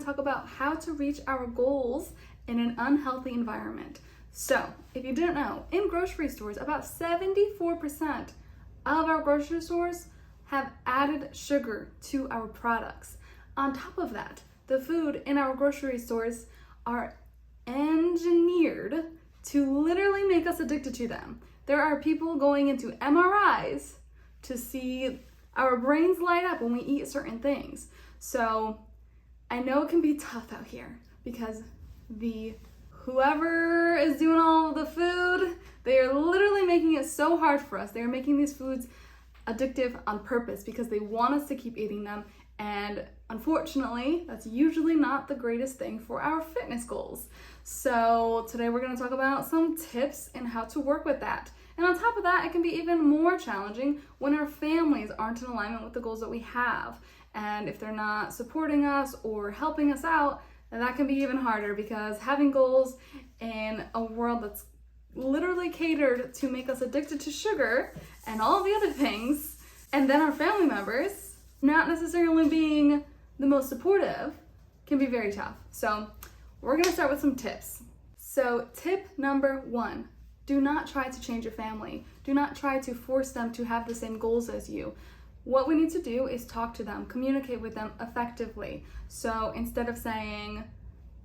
to talk about how to reach our goals in an unhealthy environment. So, if you didn't know, in grocery stores, about 74% of our grocery stores have added sugar to our products. On top of that, the food in our grocery stores are engineered to literally make us addicted to them. There are people going into MRIs to see our brains light up when we eat certain things. So I know it can be tough out here because whoever is doing all the food, they are literally making it so hard for us. They are making these foods addictive on purpose because they want us to keep eating them. And unfortunately, that's usually not the greatest thing for our fitness goals. So today we're going to talk about some tips and how to work with that. And on top of that, it can be even more challenging when our families aren't in alignment with the goals that we have. And if they're not supporting us or helping us out, then that can be even harder because having goals in a world that's literally catered to make us addicted to sugar and all the other things, and then our family members not necessarily being the most supportive, can be very tough. So we're gonna start with some tips. So tip number 1, do not try to change your family. Do not try to force them to have the same goals as you. What we need to do is talk to them, communicate with them effectively. So instead of saying,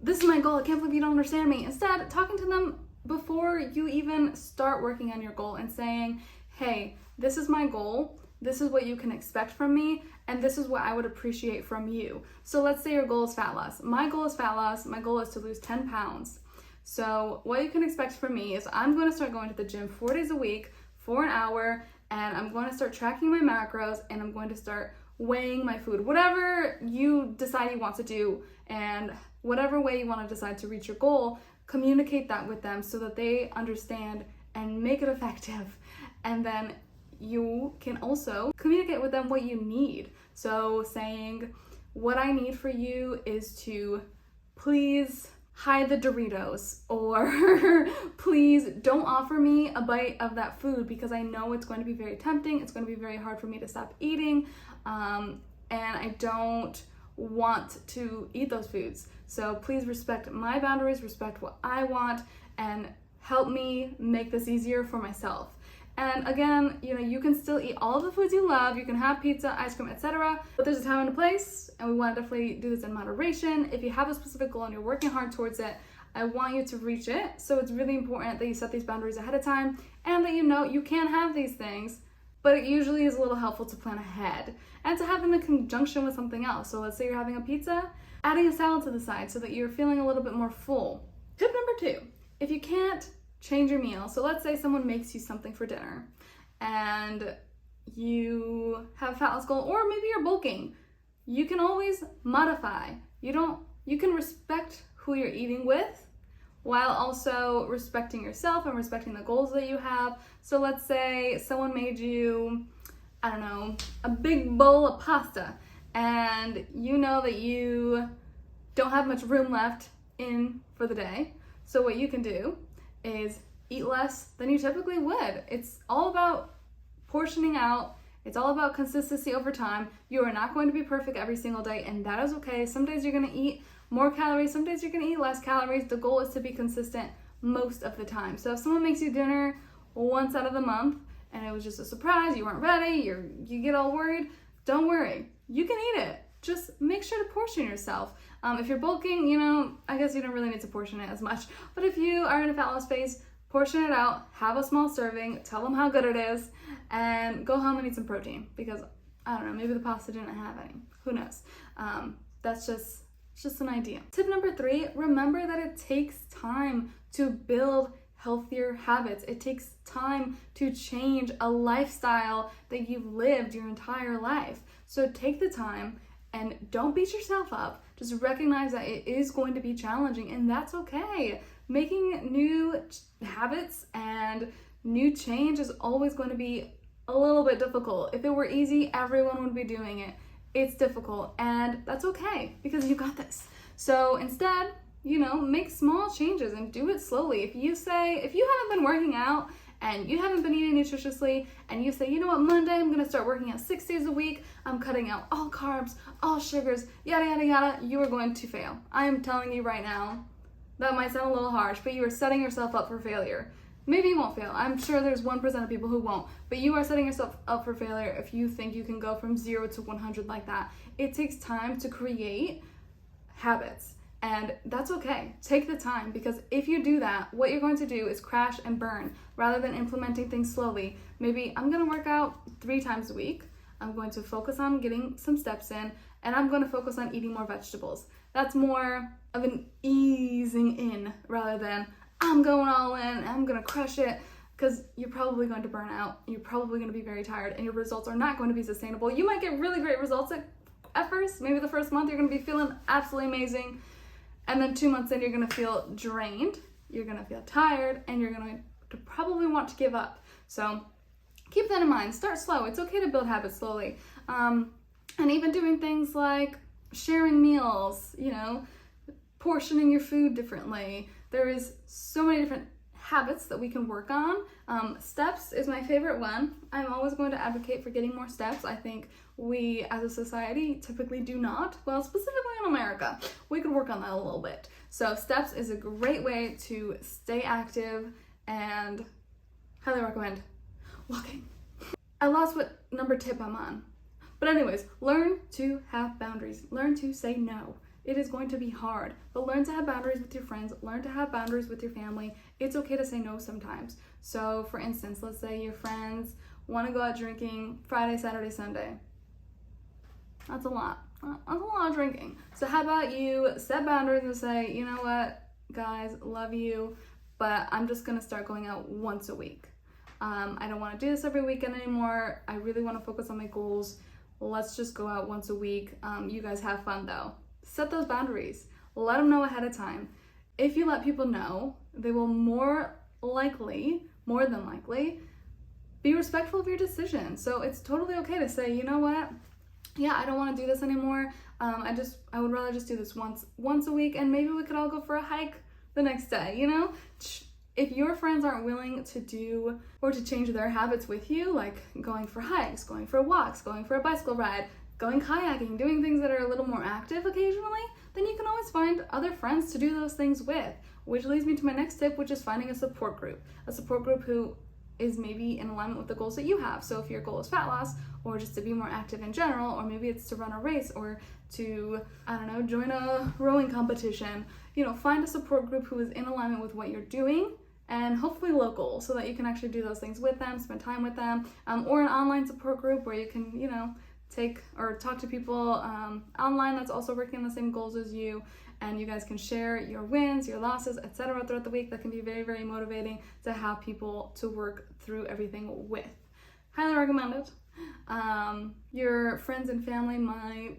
this is my goal, I can't believe you don't understand me, instead talking to them before you even start working on your goal and saying, hey, this is my goal, this is what you can expect from me, and this is what I would appreciate from you. So let's say your goal is fat loss. My goal is fat loss. My goal is to lose 10 pounds. So what you can expect from me is I'm going to start going to the gym 4 days a week for an hour, and I'm going to start tracking my macros, and I'm going to start weighing my food. Whatever you decide you want to do, and whatever way you want to decide to reach your goal, communicate that with them so that they understand and make it effective. And then you can also communicate with them what you need. So saying, what I need for you is to please hide the Doritos, or please don't offer me a bite of that food because I know it's going to be very tempting. It's going to be very hard for me to stop eating, and I don't want to eat those foods. So please respect my boundaries, respect what I want, and help me make this easier for myself. And again, you can still eat all of the foods you love. You can have pizza, ice cream, etc. But there's a time and a place, and we want to definitely do this in moderation. If you have a specific goal and you're working hard towards it, I want you to reach it. So it's really important that you set these boundaries ahead of time and that you know you can have these things, but it usually is a little helpful to plan ahead and to have them in conjunction with something else. So let's say you're having a pizza, adding a salad to the side so that you're feeling a little bit more full. Tip number 2, if you can't change your meal. So let's say someone makes you something for dinner and you have a fat loss goal, or maybe you're bulking. You can always modify. You can respect who you're eating with while also respecting yourself and respecting the goals that you have. So let's say someone made you, I don't know, a big bowl of pasta, and you know that you don't have much room left in for the day. So what you can do is eat less than you typically would. It's all about portioning out. It's all about consistency over time. You are not going to be perfect every single day, and that is okay. Some days you're going to eat more calories, some days you're going to eat less calories. The goal is to be consistent most of the time. So if someone makes you dinner once out of the month and it was just a surprise, you weren't ready, you get all worried, don't worry. You can eat it. Just make sure to portion yourself. If you're bulking, I guess you don't really need to portion it as much. But if you are in a fat loss phase, portion it out, have a small serving, tell them how good it is, and go home and eat some protein. Because, I don't know, maybe the pasta didn't have any. Who knows? That's just an idea. Tip number 3, remember that it takes time to build healthier habits. It takes time to change a lifestyle that you've lived your entire life. So take the time and don't beat yourself up. Just recognize that it is going to be challenging, and that's okay. Making new habits and new change is always going to be a little bit difficult. If it were easy, everyone would be doing it. It's difficult, and that's okay because you got this. So instead, make small changes and do it slowly. If you haven't been working out and you haven't been eating nutritiously, and you say, you know what, Monday I'm gonna start working out 6 days a week, I'm cutting out all carbs, all sugars, yada yada yada, you are going to fail. I am telling you right now, that might sound a little harsh, but you are setting yourself up for failure. Maybe you won't fail. I'm sure there's 1% of people who won't, but you are setting yourself up for failure if you think you can go from 0 to 100 like that. It takes time to create habits, and that's okay. Take the time, because if you do that, what you're going to do is crash and burn rather than implementing things slowly. Maybe I'm going to work out 3 times a week. I'm going to focus on getting some steps in, and I'm going to focus on eating more vegetables. That's more of an easing in rather than I'm going all in, I'm gonna crush it, because you're probably going to burn out, you're probably going to be very tired, and your results are not going to be sustainable. You might get really great results at first. Maybe the first month you're going to be feeling absolutely amazing, and then 2 months in you're going to feel drained, you're going to feel tired, and you're going to probably want to give up. So keep that in mind. Start slow. It's okay to build habits slowly. And even doing things like sharing meals, you know, portioning your food differently. There is so many different habits that we can work on. Steps is my favorite one. I'm always going to advocate for getting more steps. I think we as a society typically do not. Well, specifically in America, we could work on that a little bit. So steps is a great way to stay active, and highly recommend walking. I lost what number tip I'm on. But anyways, learn to have boundaries. Learn to say no. It is going to be hard, but learn to have boundaries with your friends, learn to have boundaries with your family. It's okay to say no sometimes. So for instance, let's say your friends want to go out drinking Friday, Saturday, Sunday. That's a lot. That's a lot of drinking. So how about you set boundaries and say, you know what, guys, love you, but I'm just going to start going out once a week. I don't want to do this every weekend anymore. I really want to focus on my goals. Let's just go out once a week. You guys have fun though. Set those boundaries. Let them know ahead of time. If you let people know, they will more than likely, be respectful of your decision. So it's totally okay to say, you know what? Yeah, I don't want to do this anymore. I would rather just do this once a week, and maybe we could all go for a hike the next day, you know? If your friends aren't willing to do or to change their habits with you, like going for hikes, going for walks, going for a bicycle ride, going kayaking, doing things that are a little more active occasionally, then you can always find other friends to do those things with. Which leads me to my next tip, which is finding a support group. A support group who is maybe in alignment with the goals that you have. So if your goal is fat loss, or just to be more active in general, or maybe it's to run a race, or to, I don't know, join a rowing competition, you know, find a support group who is in alignment with what you're doing, and hopefully local, so that you can actually do those things with them, spend time with them, or an online support group where you can, you know, take or talk to people online that's also working on the same goals as you, and you guys can share your wins, your losses, etc. throughout the week. That can be very, very motivating to have people to work through everything with. Highly recommend it. Your friends and family might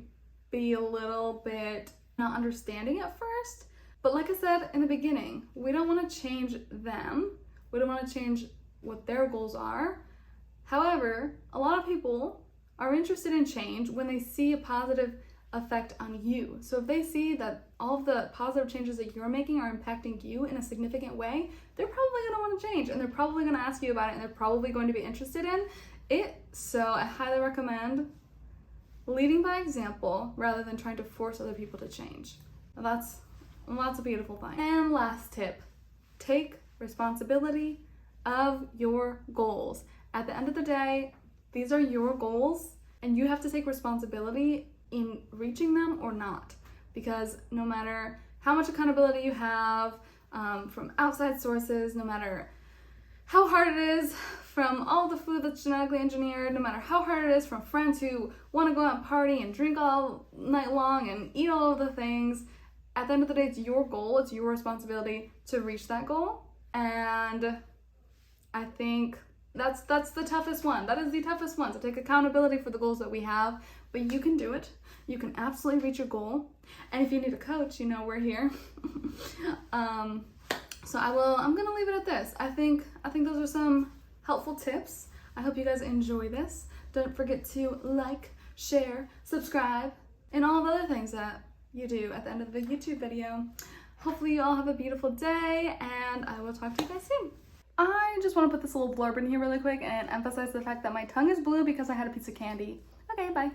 be a little bit not understanding at first, but like I said in the beginning, we don't want to change them. We don't want to change what their goals are. However, a lot of people are interested in change when they see a positive effect on you. So if they see that all of the positive changes that you're making are impacting you in a significant way, they're probably going to want to change, and they're probably going to ask you about it, and they're probably going to be interested in it. So I highly recommend leading by example rather than trying to force other people to change. That's a beautiful thing. And last tip, take responsibility of your goals. At the end of the day, these are your goals, and you have to take responsibility in reaching them or not. Because no matter how much accountability you have from outside sources, no matter how hard it is from all the food that's genetically engineered, no matter how hard it is from friends who want to go out and party and drink all night long and eat all of the things, at the end of the day, it's your goal, it's your responsibility to reach that goal. And I think that's the toughest one. That is the toughest one, to take accountability for the goals that we have, but you can do it. You can absolutely reach your goal. And if you need a coach, you know, we're here. So I'm gonna leave it at this. I think those are some helpful tips. I hope you guys enjoy this. Don't forget to like, share, subscribe, and all the other things that you do at the end of the YouTube video. Hopefully you all have a beautiful day, and I will talk to you guys soon. I just want to put this little blurb in here really quick and emphasize the fact that my tongue is blue because I had a piece of candy. Okay, bye.